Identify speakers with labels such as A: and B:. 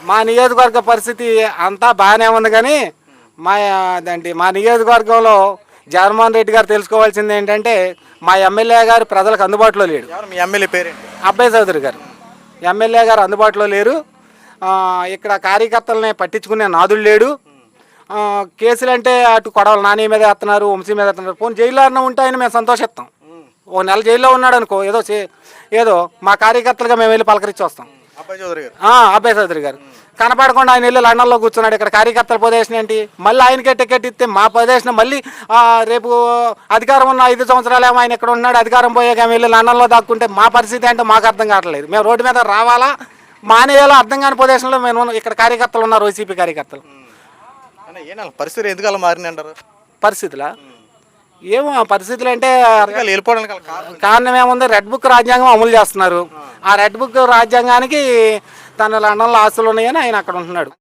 A: మా నియోజకవర్గ పరిస్థితి అంతా బాగానే ఉంది కానీ మా నియోజకవర్గంలో జగన్మోహన్ రెడ్డి గారు తెలుసుకోవాల్సింది ఏంటంటే మా ఎమ్మెల్యే గారు ప్రజలకు అందుబాటులో లేడు.
B: మీ ఎమ్మెల్యే పేరేంటి?
A: అబ్బాయి చౌదరి గారు ఎమ్మెల్యే గారు అందుబాటులో లేరు. ఇక్కడ కార్యకర్తలని పట్టించుకునే నాదుడు లేడు. కేసులు అంటే అటు కొడవలు నాని మీద వేస్తున్నారు, వంశీ మీద వేస్తున్నారు. పోనీ జైల్లో అన్న ఉంటే ఆయన మేము సంతోషిస్తాం. ఓ నెల జైల్లో ఉన్నాడు అనుకో, ఏదో మా కార్యకర్తలుగా మేము వెళ్ళి పలకరించి వస్తాం. అబ్బాయి చౌదరి గారు కనపడకుండా ఆయన వెళ్ళి లండన్లో కూర్చున్నాడు. ఇక్కడ కార్యకర్తల పొజిషన్ ఏంటి? మళ్ళీ ఆయనకే టికెట్ ఇస్తే మా పొజిషన్ మళ్ళీ రేపు అధికారం ఉన్న 5 సంవత్సరాలేమో ఆయన ఇక్కడ ఉన్నాడు, అధికారం పోయాక వెళ్ళి లండన్లో దాక్కుంటే మా పరిస్థితి ఏంటో మాకు అర్థం కావట్లేదు. మేము రోడ్డు మీద రావాలా మానేయాలో అర్థం కాని పొజిషన్లో మేము ఇక్కడ కార్యకర్తలు ఉన్నారు, వైసీపీ కార్యకర్తలు.
B: పరిస్థితులు ఎందుకు మారింది అంటారు?
A: పరిస్థితులా ఏమో పరిస్థితులు అంటే
B: వెళ్ళిపోవడానికి
A: కారణం ఏముంది? రెడ్ బుక్ రాజ్యాంగం అమలు చేస్తున్నారు. ఆ రెడ్ బుక్ రాజ్యాంగానికి తన లండన్లో ఆస్తులు ఉన్నాయని ఆయన అక్కడ ఉంటున్నాడు.